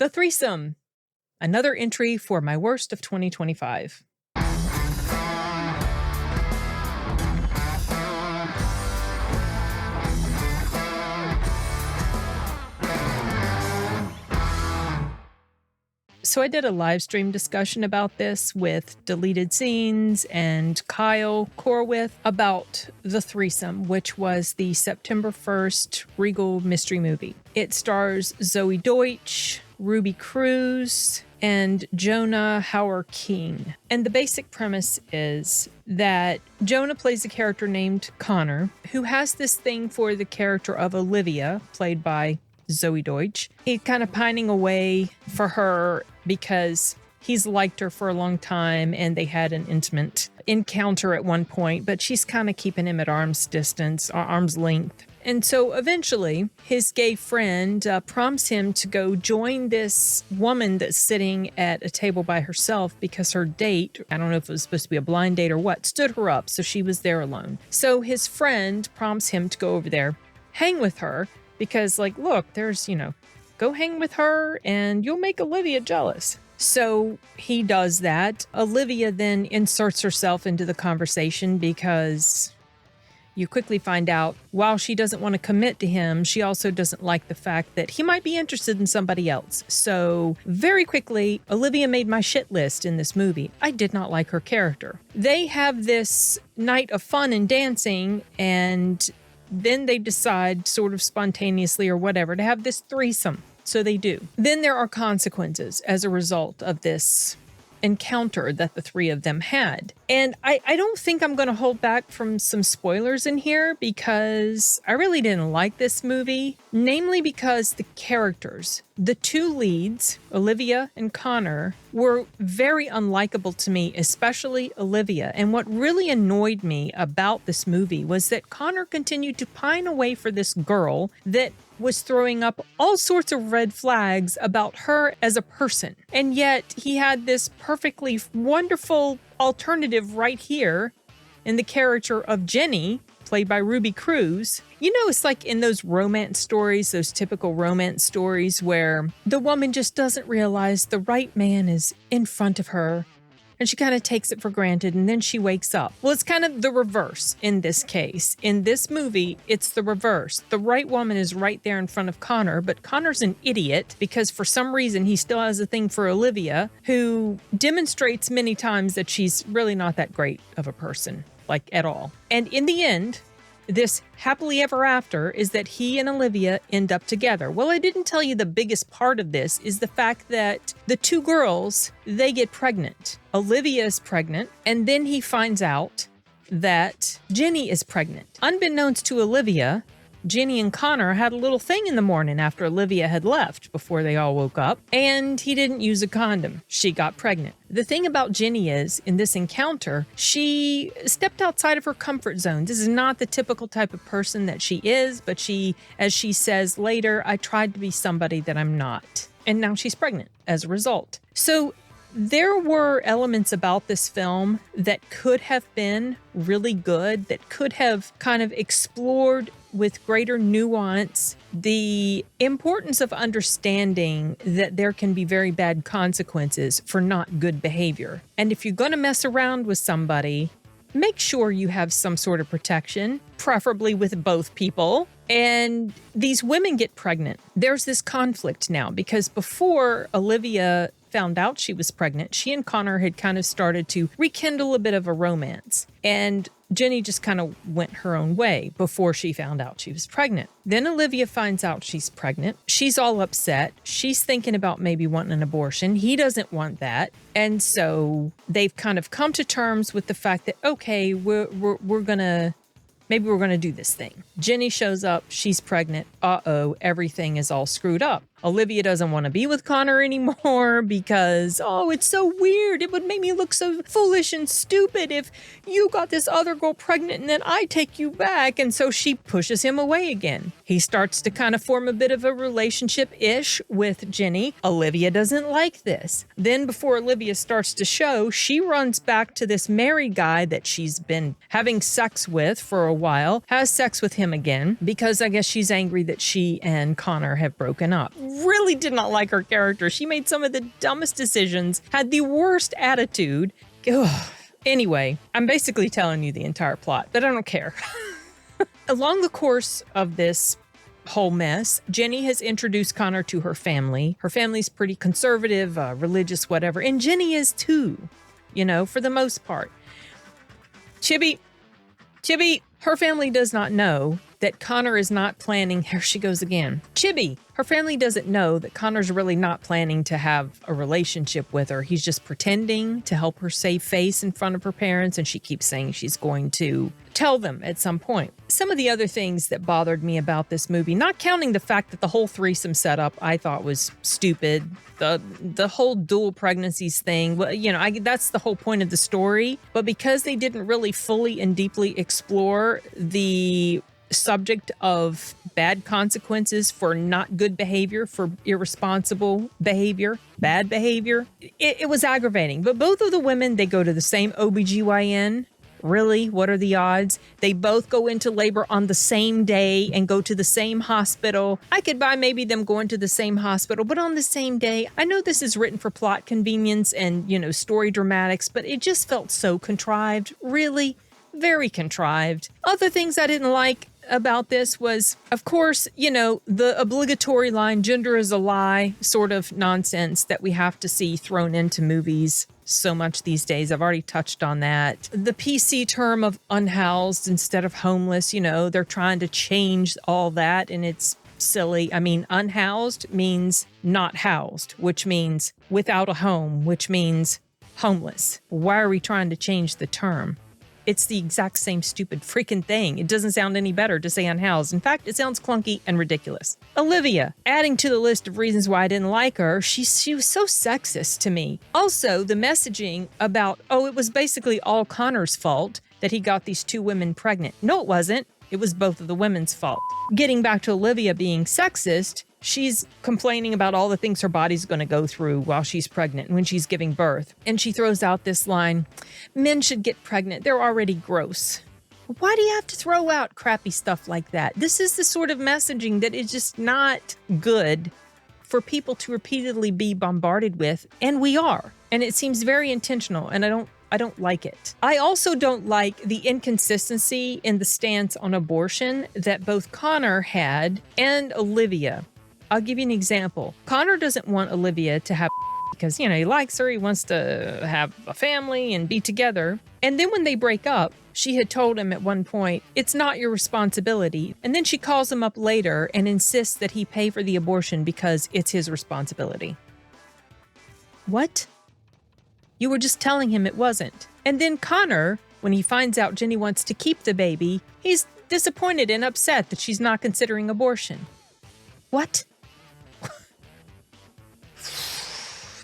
The Threesome, another entry for my worst of 2025. So I did a live stream discussion about this with Deleted Scenes and Kyle Corwith about The Threesome, which was the September 1st Regal mystery movie. It stars Zoey Deutch, Ruby Cruz, and Jonah Hauer-King. And the basic premise is that Jonah plays a character named Connor, who has this thing for the character of Olivia, played by Zoey Deutch. He's kind of pining away for her because he's liked her for a long time and they had an intimate encounter at one point, but she's kind of keeping him at arm's distance, or arm's length. And so eventually his gay friend prompts him to go join this woman that's sitting at a table by herself because her date, I don't know if it was supposed to be a blind date or what, stood her up, so she was there alone. So his friend prompts him to go over there, hang with her, because like, look, there's, go hang with her and you'll make Olivia jealous. So he does that. Olivia then inserts herself into the conversation because you quickly find out while she doesn't want to commit to him, she also doesn't like the fact that he might be interested in somebody else. So very quickly, Olivia made my shit list in this movie. I did not like her character. They have this night of fun and dancing, and then they decide sort of spontaneously or whatever to have this threesome. So they do. Then there are consequences as a result of this encounter that the three of them had. And I don't think I'm going to hold back from some spoilers in here because I really didn't like this movie, namely because the characters, the two leads, Olivia and Connor, were very unlikable to me, especially Olivia. And what really annoyed me about this movie was that Connor continued to pine away for this girl that was throwing up all sorts of red flags about her as a person. And yet he had this perfectly wonderful alternative right here in the character of Jenny, played by Ruby Cruz. It's like in those romance stories, those typical romance stories where the woman just doesn't realize the right man is in front of her and she kind of takes it for granted and then she wakes up. Well, it's kind of the reverse in this case. In this movie, it's the reverse. The right woman is right there in front of Connor, but Connor's an idiot because for some reason he still has a thing for Olivia, who demonstrates many times that she's really not that great of a person, like at all. And in the end, this happily ever after is that he and Olivia end up together. Well, I didn't tell you the biggest part of this is the fact that the two girls, they get pregnant. Olivia is pregnant, and then he finds out that Jenny is pregnant. Unbeknownst to Olivia, Jenny and Connor had a little thing in the morning after Olivia had left before they all woke up, and he didn't use a condom. She got pregnant. The thing about Jenny is, in this encounter, she stepped outside of her comfort zone. This is not the typical type of person that she is, but she, as she says later, I tried to be somebody that I'm not. And now she's pregnant as a result. So there were elements about this film that could have been really good, that could have kind of explored with greater nuance the importance of understanding that there can be very bad consequences for not good behavior. And if you're going to mess around with somebody, make sure you have some sort of protection, preferably with both people. And these women get pregnant. There's this conflict now because before Olivia found out she was pregnant, she and Connor had kind of started to rekindle a bit of a romance. And Jenny just kind of went her own way before she found out she was pregnant. Then Olivia finds out she's pregnant. She's all upset. She's thinking about maybe wanting an abortion. He doesn't want that. And so they've kind of come to terms with the fact that, okay, we're gonna do this thing. Jenny shows up. She's pregnant. Uh-oh, everything is all screwed up. Olivia doesn't want to be with Connor anymore because, it's so weird. It would make me look so foolish and stupid if you got this other girl pregnant and then I take you back. And so she pushes him away again. He starts to kind of form a bit of a relationship-ish with Jenny. Olivia doesn't like this. Then before Olivia starts to show, she runs back to this married guy that she's been having sex with for a while, has sex with him again because I guess she's angry that she and Connor have broken up. really did not like her character. She made some of the dumbest decisions, had the worst attitude. Ugh. Anyway, I'm basically telling you the entire plot, but I don't care. Along the course of this whole mess, Jenny has introduced Connor to her family. Her family's pretty conservative, religious, whatever. And Jenny is too, for the most part. Chibi, her family does not know that Connor is not planning. Here she goes again. Chibi, her family doesn't know that Connor's really not planning to have a relationship with her. He's just pretending to help her save face in front of her parents, and she keeps saying she's going to tell them at some point. Some of the other things that bothered me about this movie, not counting the fact that the whole threesome setup I thought was stupid. The whole dual pregnancies thing, well, that's the whole point of the story. But because they didn't really fully and deeply explore the subject of bad consequences for not good behavior, for irresponsible behavior, bad behavior, it was aggravating. But both of the women, they go to the same OBGYN. Really? What are the odds? They both go into labor on the same day and go to the same hospital. I could buy maybe them going to the same hospital, but on the same day. I know this is written for plot convenience and, story dramatics, but it just felt so contrived. Really? Very contrived. Other things I didn't like about this was, of course, the obligatory line, gender is a lie, sort of nonsense that we have to see thrown into movies so much these days. I've already touched on that. The PC term of unhoused instead of homeless, they're trying to change all that, and it's silly. I mean, unhoused means not housed, which means without a home, which means homeless. Why are we trying to change the term? It's the exact same stupid freaking thing. It doesn't sound any better to say unhoused. In fact, it sounds clunky and ridiculous. Olivia, adding to the list of reasons why I didn't like her, she was so sexist to me. Also, the messaging about, it was basically all Connor's fault that he got these two women pregnant. No, it wasn't. It was both of the women's fault. Getting back to Olivia being sexist, she's complaining about all the things her body's going to go through while she's pregnant, when she's giving birth. And she throws out this line, men should get pregnant. They're already gross. Why do you have to throw out crappy stuff like that? This is the sort of messaging that is just not good for people to repeatedly be bombarded with. And we are. And it seems very intentional. And I don't like it. I also don't like the inconsistency in the stance on abortion that both Connor had and Olivia. I'll give you an example. Connor doesn't want Olivia to have because, he likes her. He wants to have a family and be together. And then when they break up, she had told him at one point, it's not your responsibility. And then she calls him up later and insists that he pay for the abortion because it's his responsibility. What? You were just telling him it wasn't. And then Connor, when he finds out Jenny wants to keep the baby, he's disappointed and upset that she's not considering abortion. What?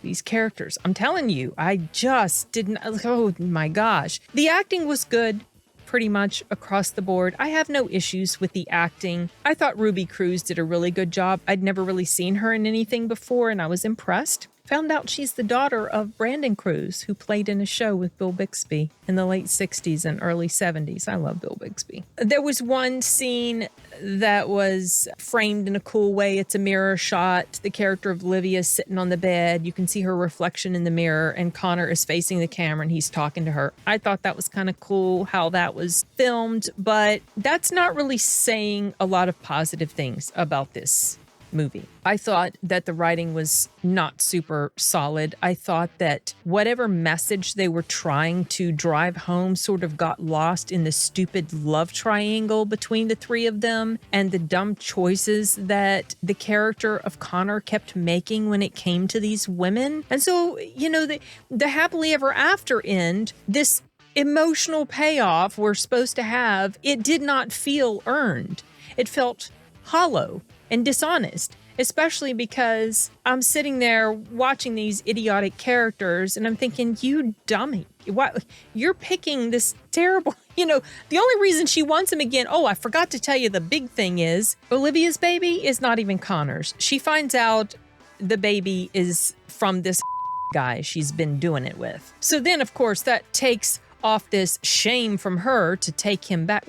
These characters, I'm telling you, I just didn't, oh my gosh. The acting was good pretty much across the board. I have no issues with the acting. I thought Ruby Cruz did a really good job. I'd never really seen her in anything before, and I was impressed. Found out she's the daughter of Brandon Cruz, who played in a show with Bill Bixby in the late 60s and early 70s. I love Bill Bixby. There was one scene that was framed in a cool way. It's a mirror shot. The character of Olivia is sitting on the bed. You can see her reflection in the mirror, and Connor is facing the camera and he's talking to her. I thought that was kind of cool how that was filmed, but that's not really saying a lot of positive things about this movie. I thought that the writing was not super solid. I thought that whatever message they were trying to drive home sort of got lost in the stupid love triangle between the three of them and the dumb choices that the character of Connor kept making when it came to these women. And so, the happily ever after end, this emotional payoff we're supposed to have, it did not feel earned. It felt hollow and dishonest, especially because I'm sitting there watching these idiotic characters and I'm thinking, you dummy, what? You're picking this terrible, the only reason she wants him again. Oh, I forgot to tell you, the big thing is Olivia's baby is not even Connor's. She finds out the baby is from this guy she's been doing it with. So then, of course, that takes off this shame from her to take him back.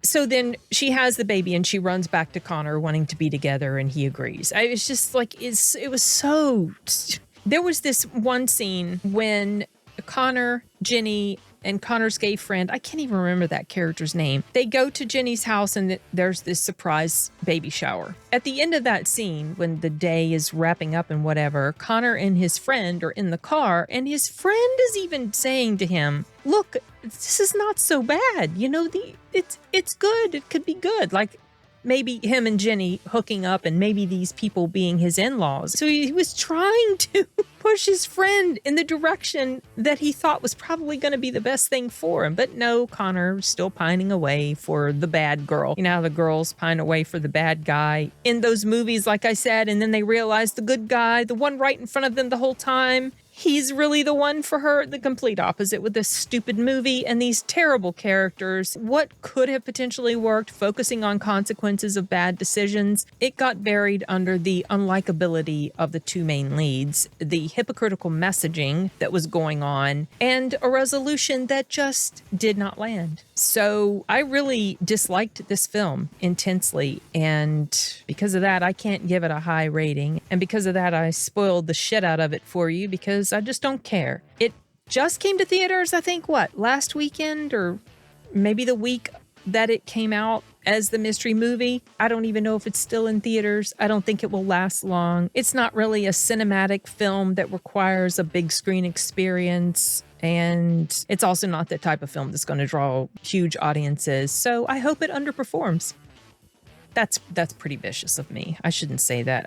So then she has the baby and she runs back to Connor wanting to be together, and he agrees. I was just like, it was so... There was this one scene when Connor, Jenny, and Connor's gay friend, I can't even remember that character's name. They go to Jenny's house and there's this surprise baby shower. At the end of that scene, when the day is wrapping up and whatever, Connor and his friend are in the car, and his friend is even saying to him, look, this is not so bad. You know, it's good. It could be good. Like, maybe him and Jenny hooking up, and maybe these people being his in-laws. So he was trying to push his friend in the direction that he thought was probably going to be the best thing for him. But no, Connor still pining away for the bad girl. You know how the girls pine away for the bad guy in those movies, like I said, and then they realize the good guy, the one right in front of them the whole time, he's really the one for her. The complete opposite with this stupid movie and these terrible characters. What could have potentially worked, focusing on consequences of bad decisions, it got buried under the unlikability of the two main leads, the hypocritical messaging that was going on, and a resolution that just did not land. So I really disliked this film intensely, and because of that, I can't give it a high rating. And because of that, I spoiled the shit out of it for you because I just don't care. It just came to theaters, I think, last weekend, or maybe the week that it came out as the mystery movie. I don't even know if it's still in theaters. I don't think it will last long. It's not really a cinematic film that requires a big screen experience. And it's also not the type of film that's going to draw huge audiences. So I hope it underperforms. That's pretty vicious of me. I shouldn't say that.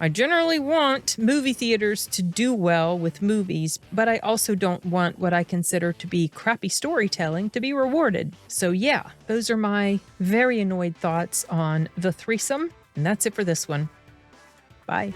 I generally want movie theaters to do well with movies, but I also don't want what I consider to be crappy storytelling to be rewarded. So yeah, those are my very annoyed thoughts on The Threesome, and that's it for this one. Bye.